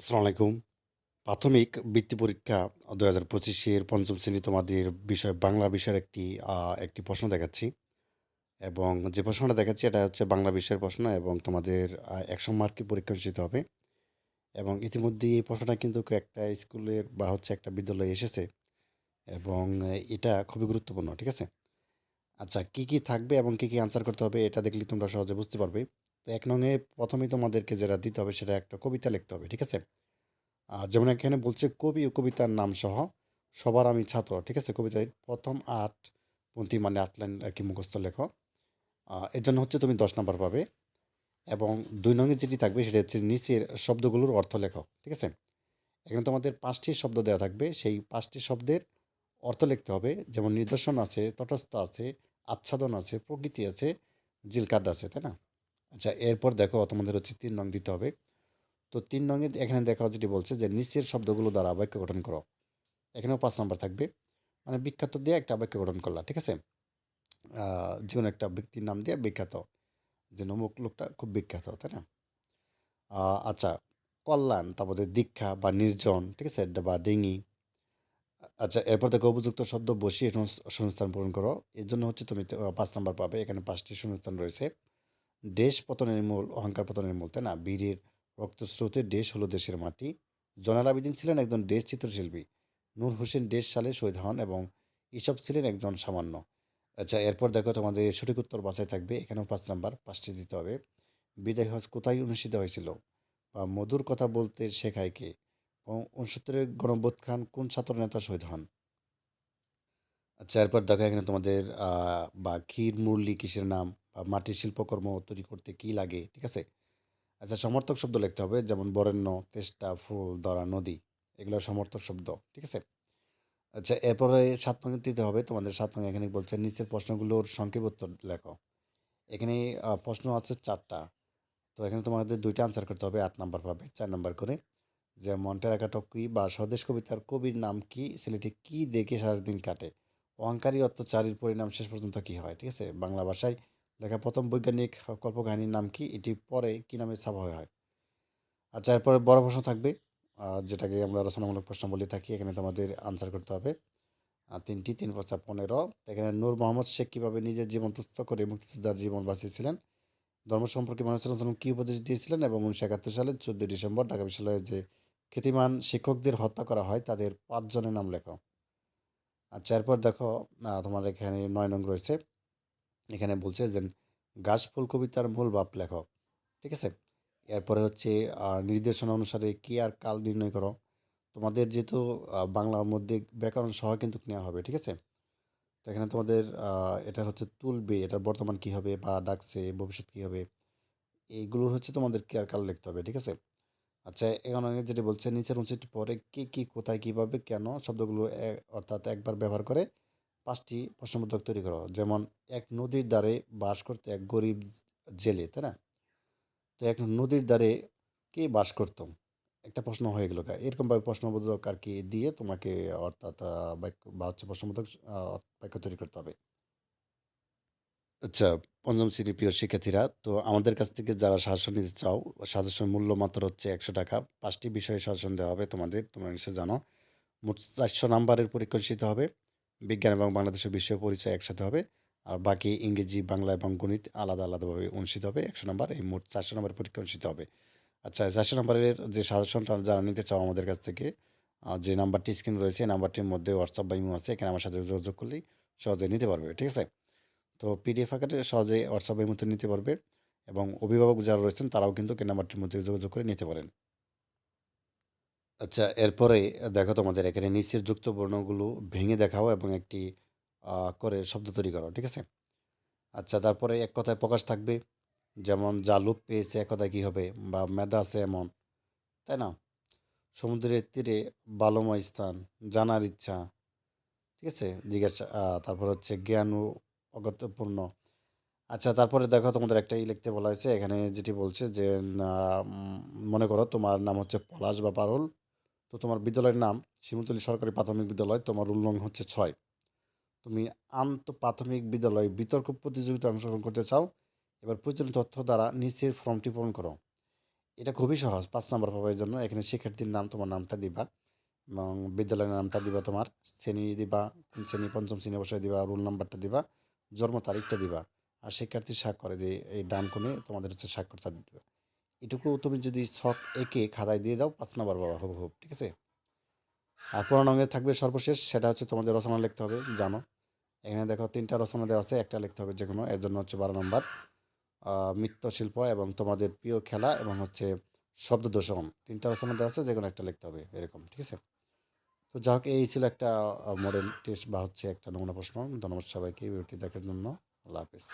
আসসালামু আলাইকুম। প্রাথমিক বৃত্তি পরীক্ষা ২০২৫ এর ৫ম শ্রেণী তোমাদের বিষয় বাংলা বিষয়ের একটি প্রশ্ন দেখাচ্ছি এবং যে প্রশ্নটা দেখাচ্ছি এটা হচ্ছে বাংলা বিষয়ের প্রশ্ন এবং তোমাদের ১০০ মার্কের পরীক্ষা অনুষ্ঠিত হবে এবং ইতিমধ্যেই এই প্রশ্নটা কিন্তু একটা স্কুলের বা হচ্ছে একটা বিদ্যালয়ে এসেছে এবং এটা খুবই গুরুত্বপূর্ণ। ঠিক আছে? আচ্ছা কি থাকবে এবং কি আনসার করতে হবে এটা দেখলে তোমরা সহজে বুঝতে পারবে। তো ১ নং এ ১ম এই তোমাদেরকে যেটা দিতে হবে সেটা একটা কবিতা লিখতে হবে। ঠিক আছে? যেমন এখানে বলছে কবি ও কবিতার নাম সহ সবার আমি ছাত্র। ঠিক আছে? কবিতার ১ম ৮ পংক্তি মানে ৮ লাইন আরকি মুখস্থ লেখো। এর জন্য হচ্ছে তুমি ১০ নাম্বার পাবে এবং ২ নং এ যেটি থাকবে সেটা হচ্ছে নিচের শব্দগুলোর অর্থ লেখো। ঠিক আছে? এখানে তোমাদের ৫ টি শব্দ দেওয়া থাকবে। সেই ৫ টি শব্দের অর্থ লিখতে হবে। যেমন নিদর্শন আছে, তটস্থ আছে, আচ্ছাদন আছে, প্রকৃতি আছে, জিলকাত আছে। তাই না? আচ্ছা এরপর দেখো তোমাদের হচ্ছে ৩ নং দিতে হবে। তো ৩ নং এ এখানে দেখো যেটি বলছে যে নিচের শব্দগুলো দ্বারা বাক্য গঠন করো। এখানেও ৫ নাম্বার থাকবে। মানে বিখ্যাত দিয়ে একটা বাক্য গঠন করলা। ঠিক আছে? যেকোনো একটা ব্যক্তির নাম দিয়ে বিখ্যাত। যে অমুক লোকটা খুব বিখ্যাত, তাই না? আচ্ছা, কল্যাণ, তারপরে দীক্ষা বা নির্জন, ঠিক আছে? বা ডিঙি। আচ্ছা, এরপর দেখো উপযুক্ত শব্দ বসিয়ে শূন্যস্থান পূরণ করো। এর জন্য হচ্ছে তুমি ৫ নাম্বার পাবে। এখানে ৫ টি শূন্যস্থান রয়েছে। দেশ পতনের মূল, অহংকার পতনের মূল, তাই না? বীরের রক্তস্রোতে দেশ হলো দেশের মাটি। জয়নাল আবেদীন ছিলেন একজন দেশ চিত্রশিল্পী। নূর হোসেন দেশ সালে শহীদ হন এবং ইসব ছিলেন একজন সামান্য। আচ্ছা এরপর দেখো তোমাদের সঠিক উত্তর বাছাই থাকবে। এখানেও ৫ নাম্বার ৫টি দিতে হবে। বিদায় হজ কোথায় অনুষ্ঠিত হয়েছিল? বা মধুর কথা বলতে শেখায় কে? এবং ৬৯-এর গণঅভ্যুত্থান কোন ছাত্র নেতা শহীদ হন? আচ্ছা এরপর দেখো এখানে তোমাদের বা ক্ষীর মুরলি কিসের নাম? বা মাটির শিল্পকর্ম তৈরি করতে কি লাগে? ঠিক আছে? আচ্ছা সমর্থক শব্দ লিখতে হবে যেমন বরেণ্য, তেষ্টা, ফুল, ধরা, নদী। এগুলো সমর্থক শব্দ। ঠিক আছে? আচ্ছা এরপরে ৭ নং দিতে হবে। তোমাদের ৭ নং এখানে বলছে নিচের প্রশ্নগুলোর সংক্ষেপ উত্তর লেখো। এখানে প্রশ্ন আছে ৪ টা। তো এখানে তোমাদের ২ টা আনসার করতে হবে। ৮ নাম্বার পাবে ৪ নাম্বার করে। যেমন টেরাকোটা কি বা স্বদেশ কবিতার কবির নাম কি? ছেলেটি কি দেখে সারাদিন কাটে? অহংকারী অত্যাচারীর পরিণাম শেষ পর্যন্ত কি হয়? ঠিক আছে? বাংলা ভাষায় লেখা ১ম বৈজ্ঞানিক কল্পকাহিনীর নাম কি? এটি পরে কি নামে ছাপা হয়? আচ্ছা এরপরে বড় প্রশ্ন থাকবে। যেটাকে আমরা রচনামূলক প্রশ্ন বলে থাকি। এখানে তোমাদের আনসার করতে হবে। ৩ টি ৩ ৫ ১৫। এখানে নূর মোহাম্মদ শেখ কিভাবে নিজের জীবন তুচ্ছ করে মুক্তিযোদ্ধার জীবন বাঁচিয়েছিলেন? ধর্ম সম্পর্কে মানুষ সাল্লাল্লাহু কী উপদেশ দিয়েছিলেন? এবং ১৯৭১ সালের ১৪ ডিসেম্বর ঢাকা বিশ্ববিদ্যালয়ে যে খ্যাতিমান শিক্ষকদের হত্যা করা হয় তাদের ৫ জনের নাম লেখো। আচ্ছা এরপর দেখো তোমার এখানে ৯ নং রয়েছে। এখানে বলছে যে গাছফুল কবিতার মূল ভাব লেখো। ঠিক আছে? এরপরে হচ্ছে নির্দেশনা অনুসারে কি আর কাল নির্ণয় করো। তোমাদের যেহেতু বাংলার মধ্যে ব্যাকরণ সহ কিন্তু নেওয়া হবে। ঠিক আছে? তো এখানে তোমাদের এটা হচ্ছে তুলবে, এটার বর্তমান কী হবে বা ডাকছে, ভবিষ্যৎ কী হবে? এইগুলোর হচ্ছে তোমাদের কেয়ার কাল লিখতে হবে। ঠিক আছে? আচ্ছা এখানে যেটি বলছে নিচের অনুচ্ছেদটি পরে কি, কোথায়, কিভাবে, কেন শব্দগুলো অর্থাৎ একবার ব্যবহার করে ৫টি প্রশ্নবোধক তৈরি করো। যেমন এক নদীর ধারে বাস করতো এক গরিব জেলে, তাই না? তো এক নদীর ধারে কে বাস করত? একটা প্রশ্ন হয়ে গেল গা। এরকমভাবে প্রশ্নবোধক আরকি দিয়ে তোমাকে অর্থাৎ বাক্য বা হচ্ছে প্রশ্নবোধক বাক্য তৈরি করতে হবে। আচ্ছা, ৫ম শ্রেণীর প্রিয় শিক্ষার্থীরা, তো আমাদের কাছ থেকে যারা সাজেশন নিতে চাও, সাজেশন মূল্য মাত্র হচ্ছে ৳১০০। ৫ টি বিষয়ে সাজেশন দেওয়া হবে তোমাদের, তোমরা নিশ্চয়ই জানো। মোট ৪০০ নাম্বারের পরীক্ষা অনুষ্ঠিত হবে। বিজ্ঞান এবং বাংলাদেশের বিষয় পরিচয় একসাথে হবে। আর বাকি ইংরেজি, বাংলা এবং গণিত আলাদাভাবে অনুষ্ঠিত হবে ১০০ নাম্বার। এই মোট ৪০০ নাম্বারের পরীক্ষা অনুষ্ঠিত হবে। আচ্ছা ৪০০ নাম্বারের যে সাজেশনটা যারা নিতে চাও আমাদের কাছ থেকে, যে নাম্বারটি স্ক্রিনে রয়েছে, এই নাম্বারটির মধ্যে WhatsApp বা ইমো আছে। এখানে আমার সাথে যোগাযোগ করলেই সহজে নিতে পারবে। ঠিক আছে? তো পিডিএফ আকারে সহজে হোয়াটসঅ্যাপের মধ্যে নিতে পারবে এবং অভিভাবক যারা রয়েছেন তারাও কিন্তু এই নাম্বারটির মধ্যে যোগাযোগ করে নিতে পারেন। আচ্ছা এরপরে দেখো তোমাদের এখানে নিচের যুক্ত বর্ণগুলো ভেঙে দেখাও এবং একটি করে শব্দ তৈরি করো। ঠিক আছে? আচ্ছা তারপরে এক কথায় প্রকাশ থাকবে। যেমন যা লোপ পেয়েছে এক কথায় কী হবে? বা মেধা আছে এমন, তাই না? সমুদ্রের তীরে বালুময় স্থান, জানার ইচ্ছা, ঠিক আছে? জিজ্ঞাসা তারপর হচ্ছে জ্ঞান ও অগত্যপূর্ণ। আচ্ছা তারপরে দেখো তোমাদের একটা লিখতে বলা হয়েছে এখানে যেটি বলছে যে না, মনে করো তোমার নাম হচ্ছে পলাশ বা পারুল। তো তোমার বিদ্যালয়ের নাম শিমুলতলী সরকারি প্রাথমিক বিদ্যালয়, তোমার রোল নং হচ্ছে ৬। তুমি প্রাথমিক বিদ্যালয়ে বিতর্ক প্রতিযোগিতায় অংশগ্রহণ করতে চাও। এবার প্রয়োজনীয় তথ্য দ্বারা নিচের ফর্মটি পূরণ করো। এটা খুবই সহজ। ৫ নাম্বার পাবা এজন্য। এখানে শিক্ষার্থীর নাম, তোমার নামটা দিবা এবং বিদ্যালয়ের নামটা দিবা তোমার। শ্রেণী দিবা, কোন শ্রেণী ৫ম শ্রেণী অবশ্যই দিবা, রোল নাম্বারটা দিবা, জন্ম তারিখটা দিবা। আর শিক্ষার্থীর স্বাক্ষর এই যে এই ডান কোণে তোমাদের হচ্ছে স্বাক্ষরটা দিবা। এটুকু তুমি যদি ছক এঁকে খাতায় দিয়ে দাও ৫ নাম্বার পাবা হুবহু। ঠিক আছে? আর পূর্ণাঙ্গে থাকবে সর্বশেষ সেটা হচ্ছে তোমাদের রচনা লিখতে হবে, জানো। এখানে দেখো ৩ টা রচনা দেওয়া আছে, একটা লিখতে হবে যেকোনো। এর জন্য হচ্ছে ১২ নাম্বার। মৃৎশিল্প এবং তোমাদের প্রিয় খেলা এবং হচ্ছে শব্দদূষণ ৩ টা রচনা দেওয়া আছে, যেকোনো একটা লিখতে হবে এরকম। ঠিক আছে? তো যাই হোক এই ছিল একটা মডেল টেস্ট বা হচ্ছে একটা নমুনা প্রশ্ন। ধন্যবাদ সবাইকে ভিডিওটি দেখার জন্য। আল্লাহ হাফেজ।